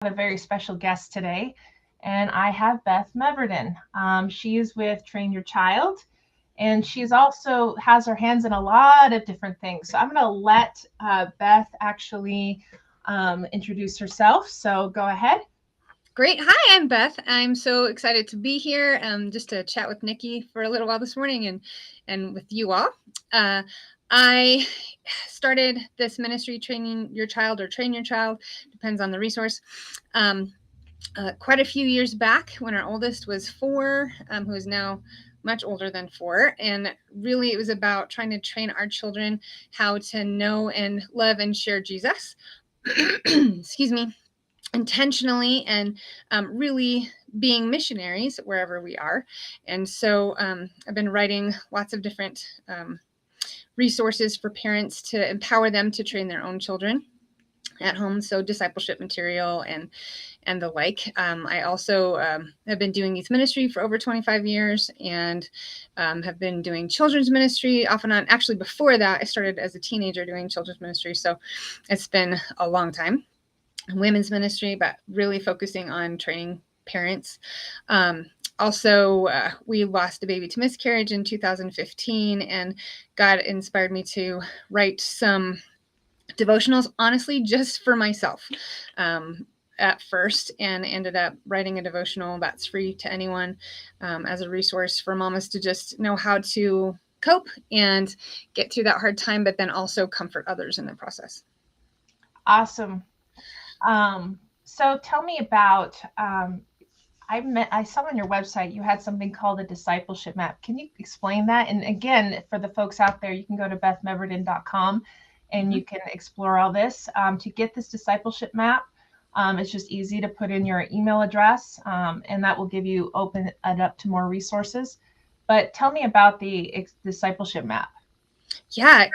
a very special guest today, and I have Beth Meverden. She is with Train Your Child, and she's also has her hands in a lot of different things. So I'm going to let Beth actually introduce herself. So go ahead. Great. Hi, I'm Beth. I'm so excited to be here just to chat with Nikki for a little while this morning and with you all. I started this ministry, Training Your Child or Train Your Child, depends on the resource, quite a few years back when our oldest was 4, who is now much older than 4. And really, it was about trying to train our children how to know and love and share Jesus. Excuse me. Intentionally and really being missionaries wherever we are. And so I've been writing lots of different resources for parents to empower them to train their own children at home, so discipleship material and the like. I also have been doing youth ministry for over 25 years and have been doing children's ministry off and on. Actually, before that, I started as a teenager doing children's ministry, so it's been a long time. Women's ministry, but really focusing on training parents. We lost a baby to miscarriage in 2015, and God inspired me to write some devotionals, honestly, just for myself at first, and ended up writing a devotional that's free to anyone as a resource for mamas to just know how to cope and get through that hard time, but then also comfort others in the process. Awesome. So tell me about, I saw on your website you had something called a discipleship map. Can you explain that? And again, for the folks out there, you can go to bethmeverden.com and you can explore all this. To get this discipleship map, it's just easy to put in your email address, and that will give you open it up to more resources. But tell me about the discipleship map. Yeah,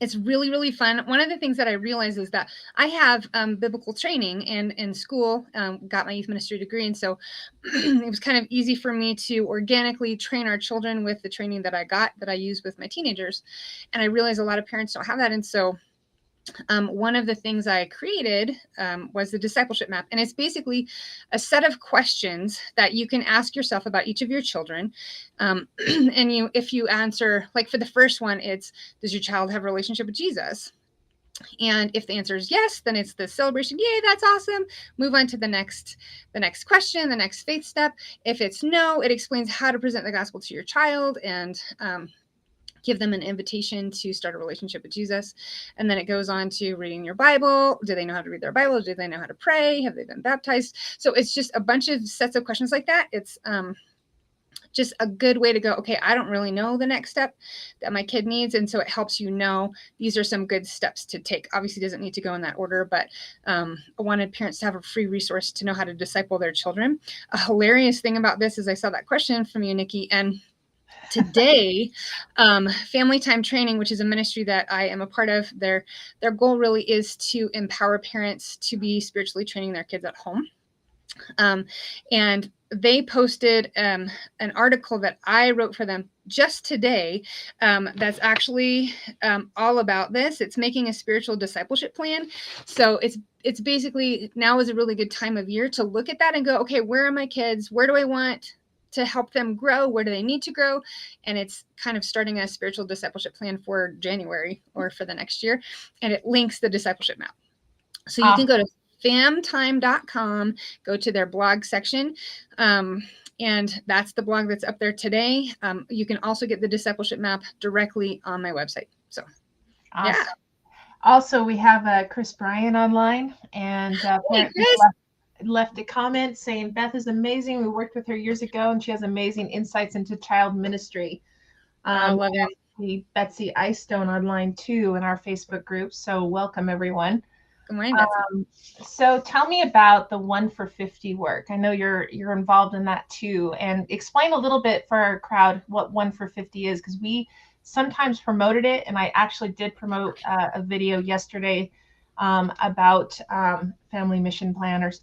it's really, really fun. One of the things that I realize is that I have biblical training and in school, got my youth ministry degree. And so it was kind of easy for me to organically train our children with the training that I got that I use with my teenagers. And I realize a lot of parents don't have that. And so one of the things I created was the discipleship map. And it's basically a set of questions that you can ask yourself about each of your children. And if you answer, like for the first one, it's, does your child have a relationship with Jesus? And if the answer is yes, then it's the celebration. Yay, that's awesome. Move on to the next question, the next faith step. If it's no, it explains how to present the gospel to your child and give them an invitation to start a relationship with Jesus. And then it goes on to reading your Bible. Do they know how to read their Bible? Do they know how to pray? Have they been baptized? So it's just a bunch of sets of questions like that. It's just a good way to go, okay, I don't really know the next step that my kid needs. And so it helps you know these are some good steps to take. Obviously, it doesn't need to go in that order, but I wanted parents to have a free resource to know how to disciple their children. A hilarious thing about this is I saw that question from you, Nikki, and today, Family Time Training, which is a ministry that I am a part of, their goal really is to empower parents to be spiritually training their kids at home. And they posted an article that I wrote for them just today that's actually all about this. It's making a spiritual discipleship plan. So it's basically, now is a really good time of year to look at that and go, okay, where are my kids? Where do I want to help them grow? Where do they need to grow? And it's kind of starting a spiritual discipleship plan for January or for the next year. And it links the discipleship map. So you can go to famtime.com, go to their blog section. And that's the blog that's up there today. You can also get the discipleship map directly on my website. So, awesome. Yeah. Also, we have Chris Bryan online, and left a comment saying Beth is amazing. We worked with her years ago, and she has amazing insights into child ministry. I love it. Betsy Icestone online too in our Facebook group. So welcome everyone. Good morning, Betsy. So tell me about the 1 for 50 work. I know you're involved in that too, and explain a little bit for our crowd what 1 for 50 is, because we sometimes promoted it, and I actually did promote a video yesterday about family mission planners.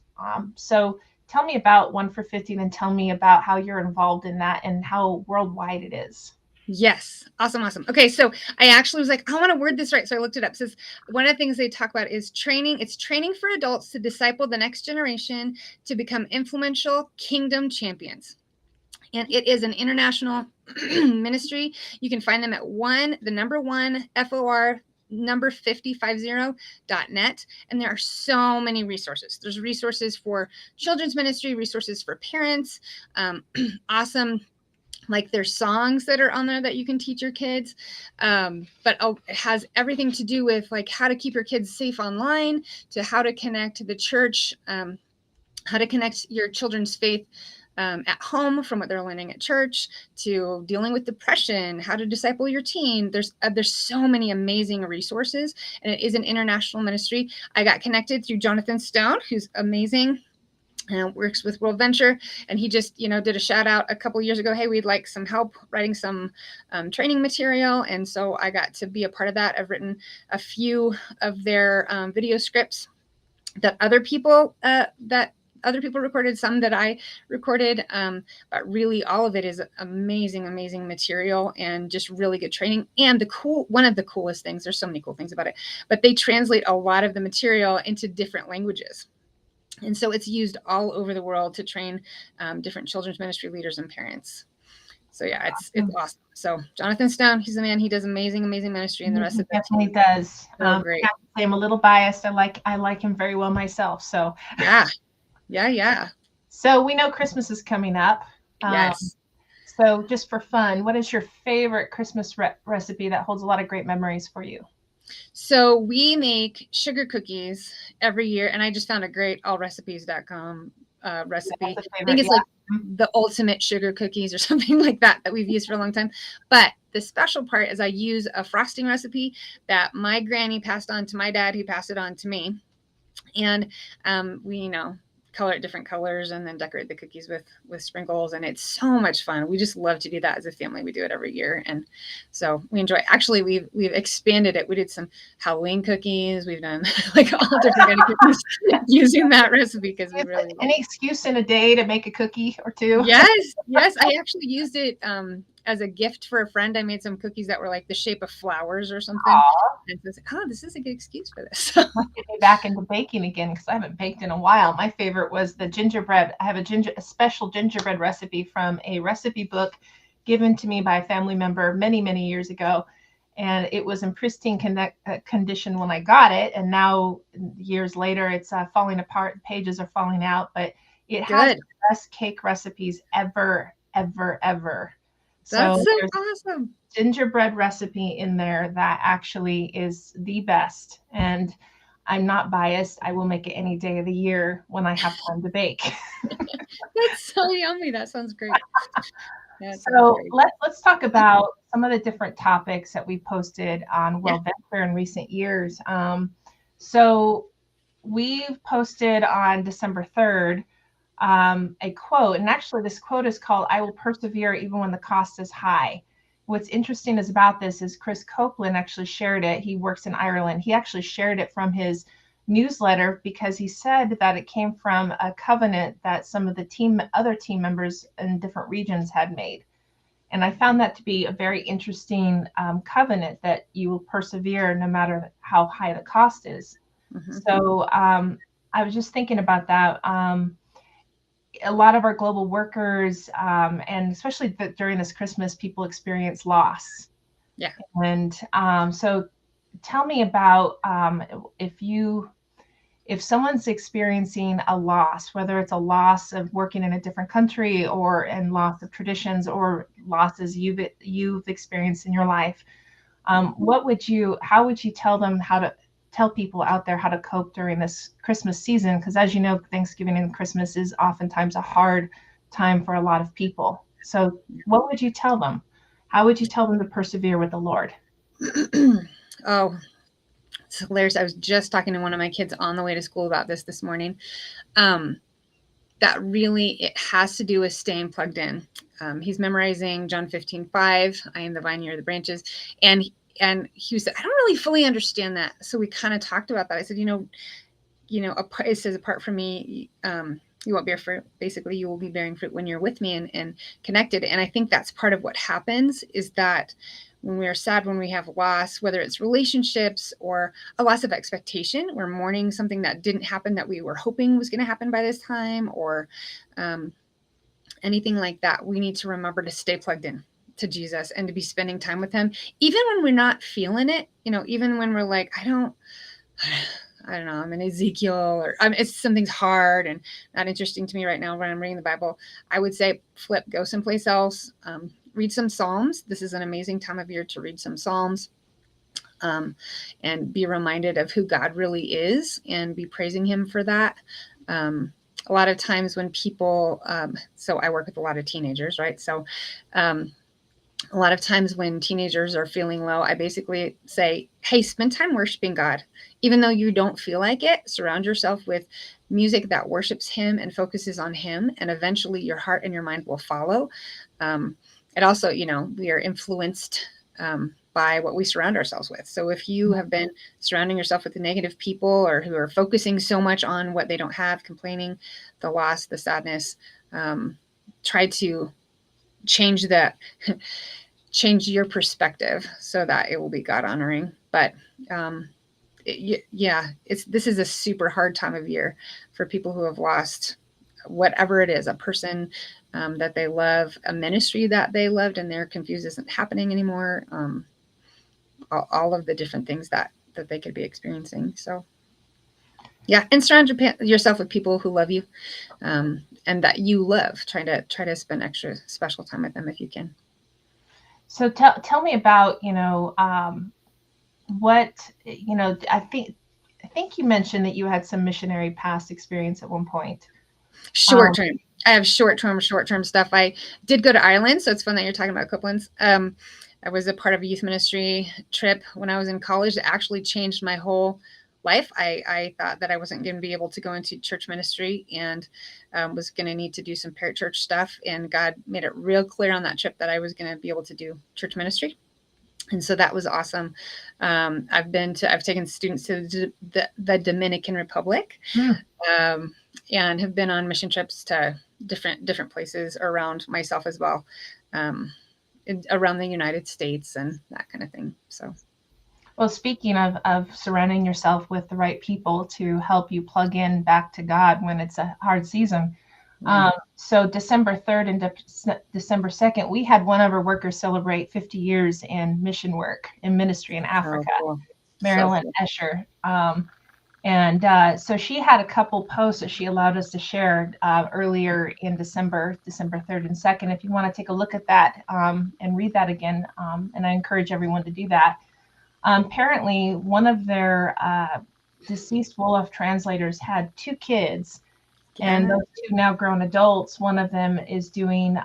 So tell me about 1 for 50, and tell me about how you're involved in that and how worldwide it is. Yes. Awesome. Awesome. Okay. So I actually was like, I want to word this right. So I looked it up. It says one of the things they talk about is training. It's training for adults to disciple the next generation to become influential kingdom champions. And it is an international ministry. You can find them at the number one, FOR, number 5050.net. And there are so many resources. There's resources for children's ministry, resources for parents, awesome, like there's songs that are on there that you can teach your kids, but it has everything to do with like how to keep your kids safe online, to how to connect the church, how to connect your children's faith at home from what they're learning at church, to dealing with depression, how to disciple your teen. There's so many amazing resources, and it is an international ministry. I got connected through Jonathan Stone, who's amazing, works with WorldVenture, and he just did a shout out a couple years ago. Hey, we'd like some help writing some training material, and so I got to be a part of that. I've written a few of their video scripts that other people recorded, some that I recorded, but really all of it is amazing material and just really good training. And one of the coolest things, there's so many cool things about it, but they translate a lot of the material into different languages. And so it's used all over the world to train different children's ministry leaders and parents. So yeah, it's awesome. So Jonathan Stone, he's the man. He does amazing ministry, and the rest of the definitely team does. Great. I'm a little biased. I like him very well myself. So yeah. So we know Christmas is coming up. Yes. So just for fun, what is your favorite Christmas recipe that holds a lot of great memories for you? So we make sugar cookies every year, and I just found a great allrecipes.com recipe. I think it's like the ultimate sugar cookies or something like that we've used for a long time. But the special part is I use a frosting recipe that my granny passed on to my dad, who passed it on to me. And we, color it different colors and then decorate the cookies with sprinkles, and it's so much fun. We just love to do that as a family. We do it every year, and so we enjoy it. Actually, we've expanded it. We did some Halloween cookies. We've done like all different kind of cookies using that recipe because we really any excuse in a day to make a cookie or two. Yes, I actually used it as a gift for a friend. I made some cookies that were like the shape of flowers or something. And I was like, this is a good excuse for this. Let's get me back into baking again, because I haven't baked in a while. My favorite was the gingerbread. I have a special gingerbread recipe from a recipe book given to me by a family member many years ago. And it was in pristine condition when I got it. And now years later, it's falling apart. Pages are falling out, but it has the best cake recipes ever. That's so awesome. Gingerbread recipe in there that actually is the best. And I'm not biased. I will make it any day of the year when I have time to bake. That's so yummy. That sounds great. So let's talk about some of the different topics that we posted on WorldVenture in recent years. So we've posted on December 3rd a quote, and actually this quote is called, "I will persevere even when the cost is high." What's interesting about this is Chris Copeland actually shared it. He works in Ireland. He actually shared it from his newsletter because he said that it came from a covenant that some of the other team members in different regions had made. And I found that to be a very interesting covenant, that you will persevere no matter how high the cost is. Mm-hmm. So I was just thinking about that. A lot of our global workers, and especially during this Christmas, people experience loss. Yeah. And so tell me about if someone's experiencing a loss, whether it's a loss of working in a different country and loss of traditions or losses you've experienced in your life, how would you tell people out there how to cope during this Christmas season? Because as you know, Thanksgiving and Christmas is oftentimes a hard time for a lot of people. So what would you tell them? How would you tell them to persevere with the Lord? Oh, it's hilarious. I was just talking to one of my kids on the way to school about this morning. That really, it has to do with staying plugged in. He's memorizing John 15:5. I am the vine, you are the branches. And he said, I don't really fully understand that. So we kind of talked about that. I said, it says, apart from me, You won't bear fruit. Basically, you will be bearing fruit when you're with me and connected. And I think that's part of what happens is that when we are sad, when we have loss, whether it's relationships or a loss of expectation, we're mourning something that didn't happen that we were hoping was going to happen by this time, or anything like that, we need to remember to stay plugged in to Jesus and to be spending time with him, even when we're not feeling it, even when we're like, I don't know, I'm in Ezekiel, or it's something's hard and not interesting to me right now when I'm reading the Bible. I would say go someplace else, read some Psalms. This is an amazing time of year to read some Psalms, and be reminded of who God really is and be praising him for that. A lot of times when people, so I work with a lot of teenagers, right? So a lot of times when teenagers are feeling low, I basically say, hey, spend time worshiping God. Even though you don't feel like it, surround yourself with music that worships him and focuses on him, and eventually your heart and your mind will follow. It also, we are influenced by what we surround ourselves with. So if you have been surrounding yourself with the negative people, or who are focusing so much on what they don't have, complaining, the loss, the sadness, try to change that, change your perspective so that it will be God honoring. But this is a super hard time of year for people who have lost whatever it is, a person that they love, a ministry that they loved, and they're confused isn't happening anymore. All of the different things that they could be experiencing. So yeah, and surround yourself with people who love you, and that you love. Try to spend extra special time with them if you can. So tell me about, what, I think you mentioned that you had some missionary past experience at one point. Short term. I have short term stuff. I did go to Ireland, so it's fun that you're talking about Copeland's. I was a part of a youth ministry trip when I was in college that actually changed my whole life. I thought that I wasn't going to be able to go into church ministry, and was going to need to do some parachurch stuff. And God made it real clear on that trip that I was going to be able to do church ministry. And so that was awesome. I've taken students to the Dominican Republic, and have been on mission trips to different places around myself as well, around the United States and that kind of thing. So, well, speaking of surrounding yourself with the right people to help you plug in back to God when it's a hard season. So December 3rd and December 2nd, we had one of our workers celebrate 50 years in mission work in ministry in Africa, cool. Marilyn Escher. And so she had a couple posts that she allowed us to share earlier in December 3rd and 2nd. If you want to take a look at that and read that again, and I encourage everyone to do that. Apparently, one of their deceased Wolof translators had 2 kids, and those 2 now grown adults. One of them is doing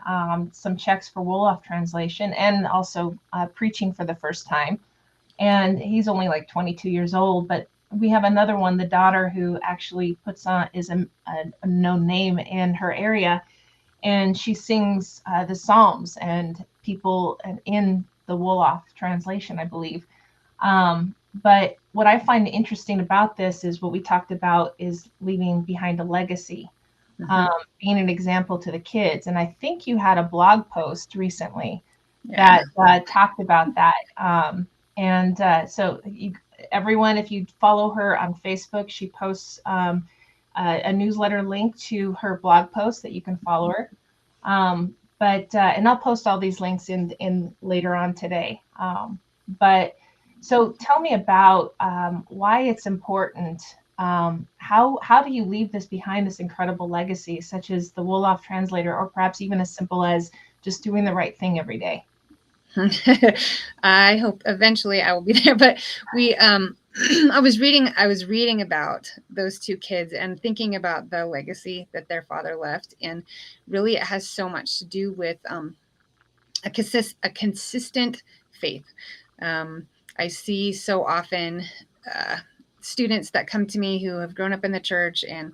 some checks for Wolof translation and also preaching for the first time. And he's only like 22 years old, but we have another one, the daughter, who actually is a known name in her area, and she sings the Psalms and people in the Wolof translation, I believe. But what I find interesting about this is what we talked about is leaving behind a legacy, being an example to the kids. And I think you had a blog post recently that talked about that. So everyone, if you follow her on Facebook, she posts a newsletter link to her blog post that you can follow her. And I'll post all these links in later on today. But so tell me about why it's important. How do you leave this behind, this incredible legacy, such as the Wolof translator, or perhaps even as simple as just doing the right thing every day? I hope eventually I will be there, but I was reading about those 2 kids and thinking about the legacy that their father left, and really it has so much to do with a consistent faith. I see so often students that come to me who have grown up in the church, and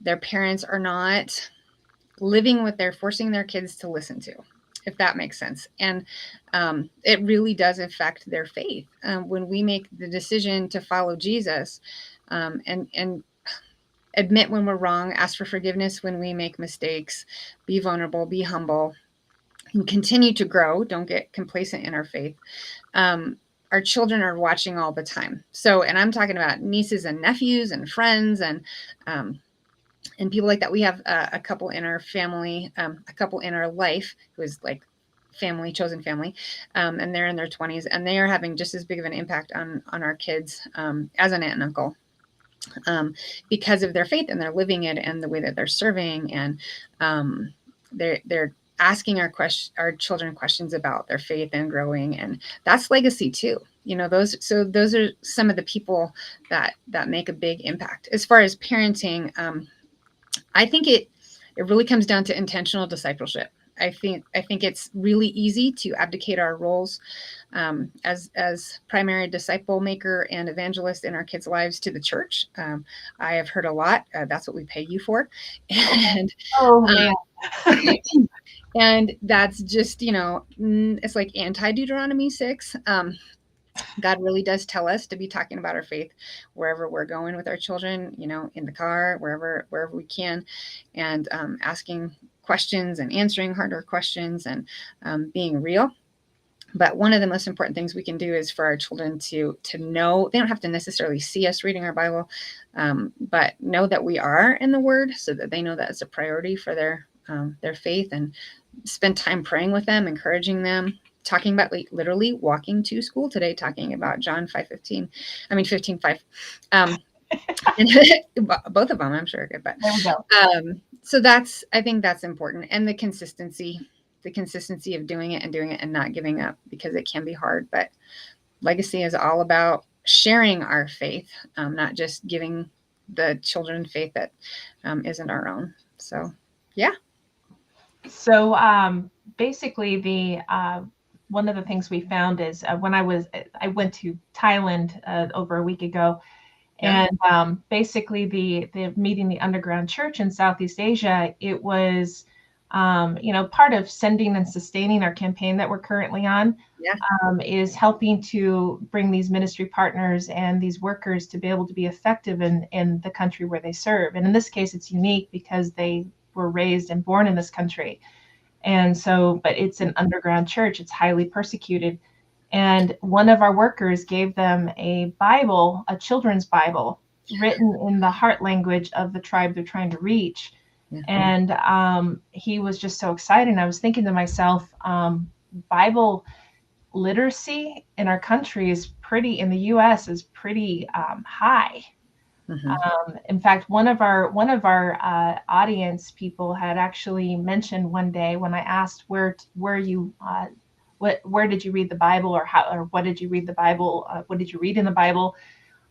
their parents are not living what they're forcing their kids to listen to, if that makes sense. And it really does affect their faith. When we make the decision to follow Jesus, and admit when we're wrong, ask for forgiveness when we make mistakes, be vulnerable, be humble, and continue to grow. Don't get complacent in our faith. Our children are watching all the time. So, and I'm talking about nieces and nephews and friends and people like that. We have a couple in our family, a couple in our life who is like family, chosen family, and they're in their 20s, and they are having just as big of an impact on our kids as an aunt and uncle, because of their faith, and they're living it, and the way that they're serving, and they're asking our children questions about their faith and growing, and that's legacy too. Those are some of the people that make a big impact. As far as parenting, I think it really comes down to intentional discipleship. I think it's really easy to abdicate our roles as primary disciple maker and evangelist in our kids' lives to the church. I have heard a lot. That's what we pay you for, and Oh man. and that's just it's like anti Deuteronomy 6. God really does tell us to be talking about our faith wherever we're going with our children, in the car, wherever we can, and asking questions and answering harder questions, and being real. But one of the most important things we can do is for our children to know. They don't have to necessarily see us reading our Bible, but know that we are in the Word, so that they know that it's a priority for their faith, and spend time praying with them, encouraging them, talking about, like, literally walking to school today, talking about John 5:15. I mean 15:5. And both of them, I'm sure, but There we go. so I think that's important, and the consistency of doing it and not giving up, because it can be hard. But legacy is all about sharing our faith, not just giving the children faith that isn't our own. So, yeah. So basically, the one of the things we found is when I went to Thailand over a week ago, Yeah. and basically the meeting the underground church in Southeast Asia, it was part of sending and sustaining our campaign that we're currently on, Yeah. is helping to bring these ministry partners and these workers to be able to be effective in the country where they serve. And in this case, it's unique because they were raised and born in this country. And so, but it's an underground church, it's highly persecuted. And one of our workers gave them a Bible, a children's Bible, written in the heart language of the tribe they're trying to reach. Yeah. And he was just so excited. And I was thinking to myself, Bible literacy in our country is in the US is pretty high. In fact, one of our audience people had actually mentioned one day when I asked where did you read the Bible, or what did you read the Bible, what did you read in the Bible,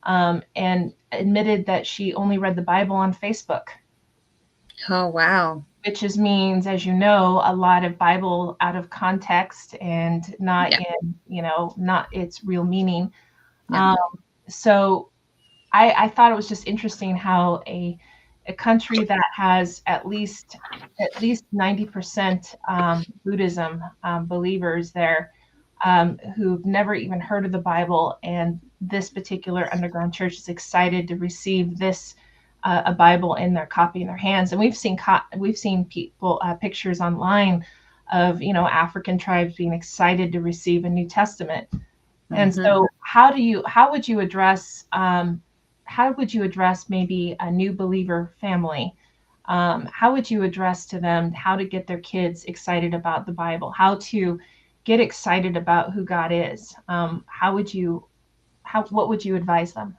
and admitted that she only read the Bible on Facebook. Oh, wow. Which means, as you know, a lot of Bible out of context and not not its real meaning. Yeah. So I thought it was just interesting how a country that has at least 90% Buddhism believers there, who've never even heard of the Bible, and this particular underground church is excited to receive this a Bible in their copy in their hands. And we've seen people pictures online of African tribes being excited to receive a New Testament. And so how would you address maybe a new believer family? How would you address to them how to get their kids excited about the Bible, how to get excited about who God is? What would you advise them?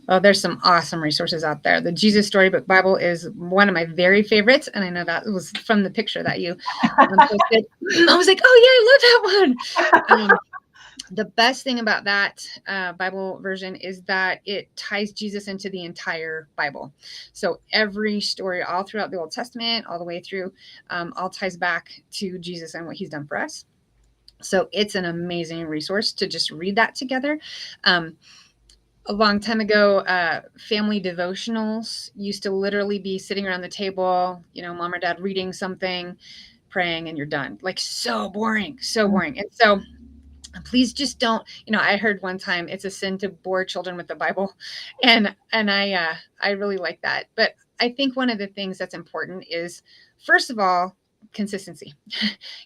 Oh, there's some awesome resources out there. The Jesus Storybook Bible is one of my very favorites, and I know that was from the picture that you posted. I was like, oh yeah, I love that one. The best thing about that Bible version is that it ties Jesus into the entire Bible. So every story all throughout the Old Testament, all the way through, all ties back to Jesus and what he's done for us. So it's an amazing resource to just read that together. A long time ago, family devotionals used to literally be sitting around the table, mom or dad reading something, praying, and you're done. Like, so boring. And so Please just don't, I heard one time it's a sin to bore children with the Bible. And I really like that. But I think one of the things that's important is, first of all, consistency.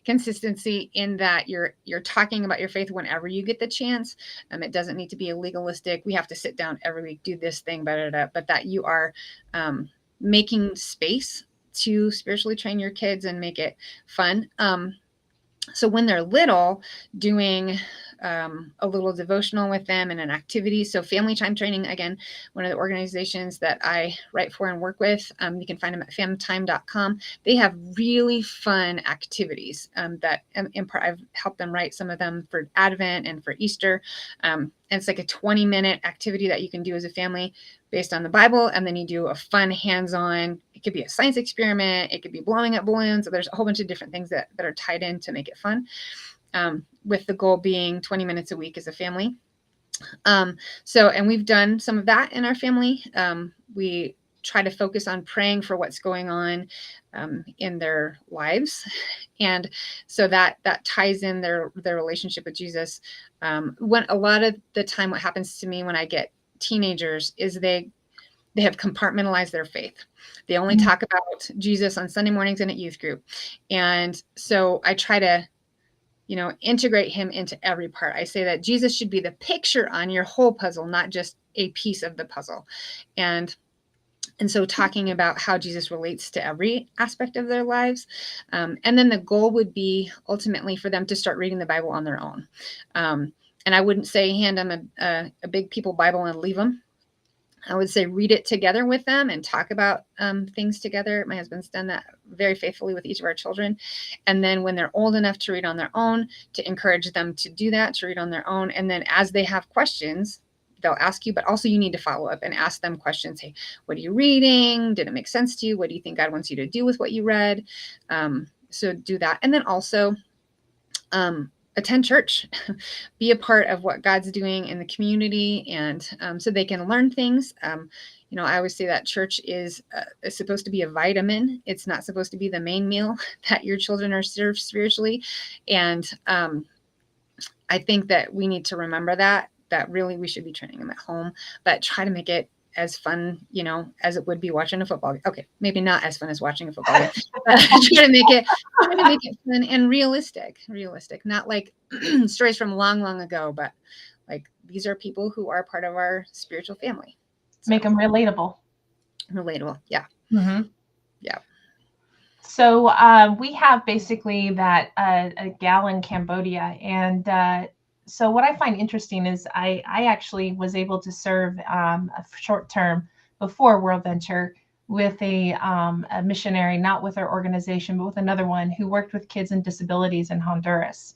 Consistency in that you're talking about your faith whenever you get the chance. It doesn't need to be a legalistic, we have to sit down every week, do this thing, but that you are making space to spiritually train your kids and make it fun. So when they're little, doing a little devotional with them and an activity. So Family Time Training, again, one of the organizations that I write for and work with, you can find them at famtime.com. They have really fun activities that I've helped them write some of them for Advent and for Easter. And it's like a 20-minute activity that you can do as a family based on the Bible. And then you do a fun hands-on, it could be a science experiment, it could be blowing up balloons. So there's a whole bunch of different things that are tied in to make it fun. With the goal being 20 minutes a week as a family. And we've done some of that in our family. We try to focus on praying for what's going on in their lives. And so that ties in their relationship with Jesus. When a lot of the time, what happens to me when I get teenagers is they have compartmentalized their faith. They only talk about Jesus on Sunday mornings and at youth group. And so I try to integrate him into every part. I say that Jesus should be the picture on your whole puzzle, not just a piece of the puzzle. And so talking about how Jesus relates to every aspect of their lives. And then the goal would be ultimately for them to start reading the Bible on their own. And I wouldn't say hand them a big people Bible and leave them. I would say read it together with them and talk about things together. My husband's done that very faithfully with each of our children. And then when they're old enough to read on their own, to encourage them to do that, to read on their own. And then as they have questions, they'll ask you, but also you need to follow up and ask them questions. Hey, what are you reading? Did it make sense to you? What do you think God wants you to do with what you read? So do that. And then also, attend church, be a part of what God's doing in the community, and so they can learn things. I always say that church is supposed to be a vitamin. It's not supposed to be the main meal that your children are served spiritually. And I think that we need to remember that really we should be training them at home, but try to make it as fun, as it would be watching a football game. Okay, maybe not as fun as watching a football game, but try to make it fun and realistic, not like stories from long, long ago, but like these are people who are part of our spiritual family. So, make them relatable. Yeah. Mm-hmm. Yeah. So we have basically that a gal in Cambodia, and so what I find interesting is I actually was able to serve a short term before WorldVenture with a missionary, not with our organization, but with another one who worked with kids and disabilities in Honduras.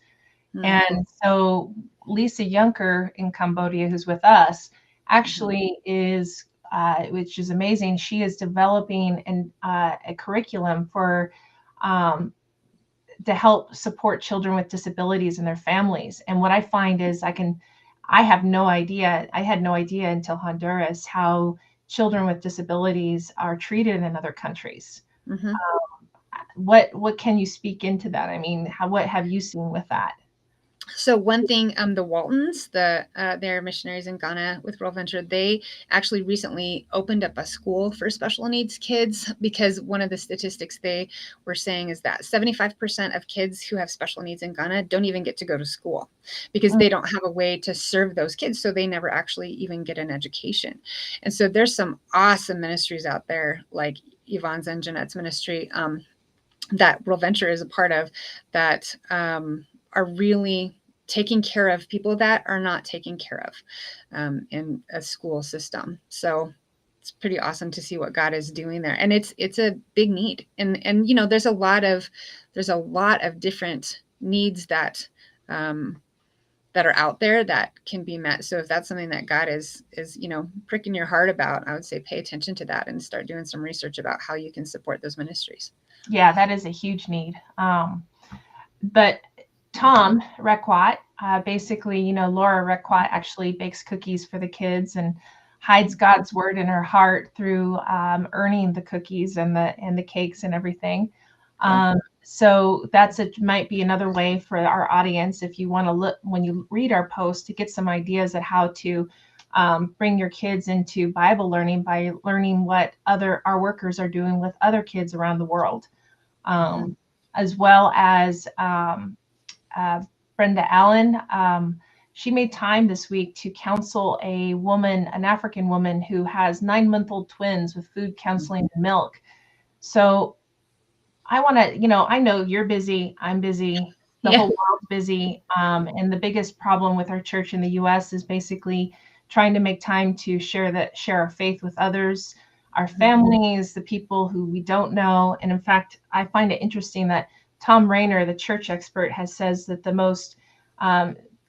Mm-hmm. And so Lisa Junker in Cambodia, who's with us, actually is, which is amazing. She is developing a curriculum for to help support children with disabilities and their families. And what I find is I had no idea until Honduras how children with disabilities are treated in other countries. Mm-hmm. What can you speak into that? I mean, what have you seen with that? So one thing, the Waltons, they're missionaries in Ghana with WorldVenture. They actually recently opened up a school for special needs kids, because one of the statistics they were saying is that 75% of kids who have special needs in Ghana don't even get to go to school because they don't have a way to serve those kids. So they never actually even get an education. And so there's some awesome ministries out there, like Yvonne's and Jeanette's ministry, that WorldVenture is a part of, that are really taking care of people that are not taken care of in a school system. So it's pretty awesome to see what God is doing there. And it's a big need. And there's a lot of different needs that are out there that can be met. So if that's something that God is pricking your heart about, I would say pay attention to that and start doing some research about how you can support those ministries. Yeah, that is a huge need. But Tom Requat, basically, Laura Requat actually bakes cookies for the kids and hides God's word in her heart through earning the cookies and the cakes and everything. So might be another way for our audience, if you want to look when you read our post, to get some ideas at how to bring your kids into Bible learning by learning what our workers are doing with other kids around the world, as well as Brenda Allen. She made time this week to counsel an African woman who has 9-month-old twins with food counseling and milk. So I want to, I know you're busy, I'm busy, the whole world's busy. And the biggest problem with our church in the US is basically trying to make time to share our faith with others, our families, the people who we don't know. And in fact, I find it interesting that Tom Rainer, the church expert, says that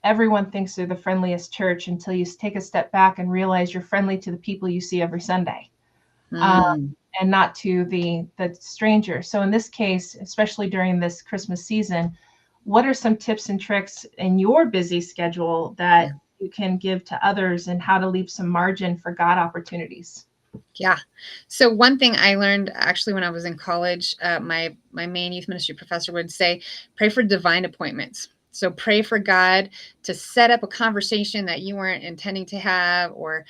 everyone thinks they're the friendliest church until you take a step back and realize you're friendly to the people you see every Sunday. And not to the stranger. So in this case, especially during this Christmas season, what are some tips and tricks in your busy schedule that you can give to others, and how to leave some margin for God opportunities? Yeah. So one thing I learned actually when I was in college, my main youth ministry professor would say, pray for divine appointments. So pray for God to set up a conversation that you weren't intending to have, or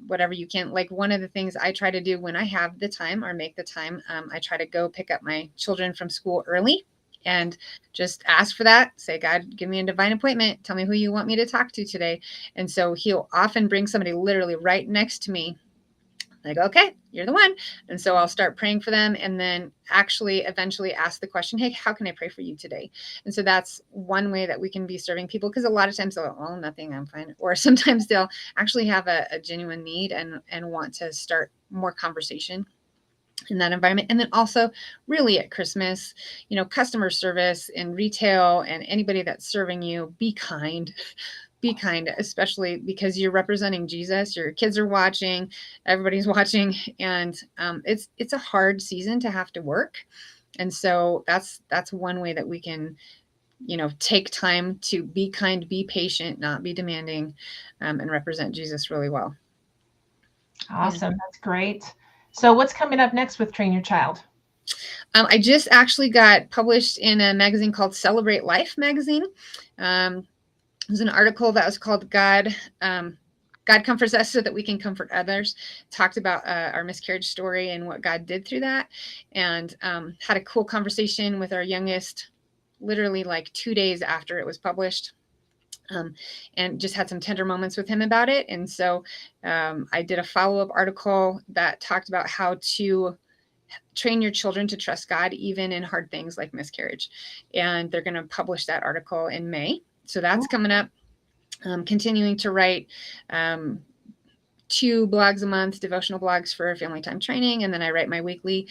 whatever you can. Like, one of the things I try to do when I have the time or make the time, I try to go pick up my children from school early and just ask for that. Say, God, give me a divine appointment. Tell me who you want me to talk to today. And so he'll often bring somebody literally right next to me. Like, okay, you're the one. And so I'll start praying for them, and then actually eventually ask the question, hey, how can I pray for you today? And so that's one way that we can be serving people, because a lot of times they'll, oh, nothing, I'm fine. Or sometimes they'll actually have a genuine need and want to start more conversation in that environment. And then also really at Christmas, customer service in retail and anybody that's serving you, be kind. Be kind, especially because you're representing Jesus. Your kids are watching, everybody's watching, and it's a hard season to have to work. And so that's one way that we can, take time to be kind, be patient, not be demanding, and represent Jesus really well. Awesome. That's great. So what's coming up next with Train Your Child? I just actually got published in a magazine called Celebrate Life magazine. There's an article that was called God Comforts Us So That We Can Comfort Others. Talked about our miscarriage story and what God did through that, and had a cool conversation with our youngest, literally like 2 days after it was published, and just had some tender moments with him about it. And so I did a follow-up article that talked about how to train your children to trust God even in hard things like miscarriage. And they're going to publish that article in May. So that's coming up. Continuing to write 2 blogs a month, devotional blogs for family time training. And then I write my weekly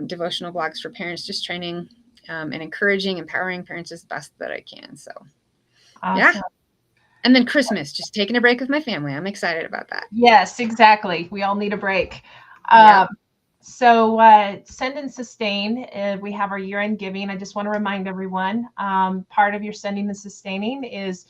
devotional blogs for parents, just training and encouraging, empowering parents as best that I can. So, awesome. Yeah. And then Christmas, just taking a break with my family. I'm excited about that. Yes, exactly. We all need a break. So Send and Sustain, we have our year-end giving. I just want to remind everyone, part of your sending and sustaining is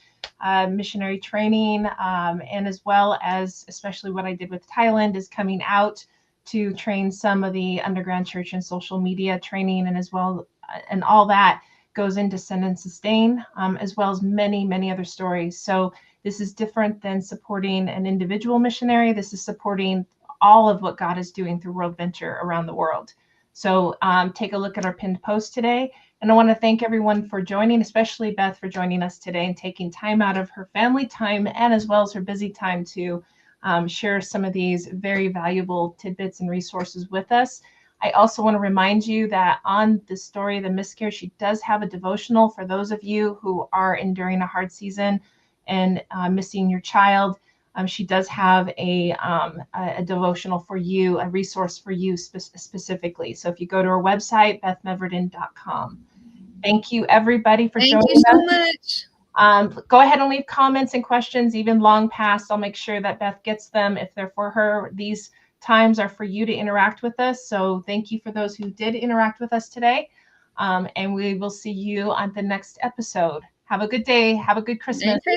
missionary training, and as well as, especially what I did with Thailand, is coming out to train some of the underground church and social media training, and as well, and all that goes into Send and Sustain, as well as many, many other stories. So this is different than supporting an individual missionary. This is supporting all of what God is doing through WorldVenture around the world. So take a look at our pinned post today. And I want to thank everyone for joining, especially Beth for joining us today and taking time out of her family time and as well as her busy time to share some of these very valuable tidbits and resources with us. I also want to remind you that on the story of the miscarriage, she does have a devotional for those of you who are enduring a hard season and missing your child. She does have a devotional for you, a resource for you specifically. So if you go to her website, bethmeverden.com. Thank you, everybody, for joining us. Thank you so much. Go ahead and leave comments and questions, even long past. I'll make sure that Beth gets them. If they're for her, these times are for you to interact with us. So thank you for those who did interact with us today. And we will see you on the next episode. Have a good day. Have a good Christmas.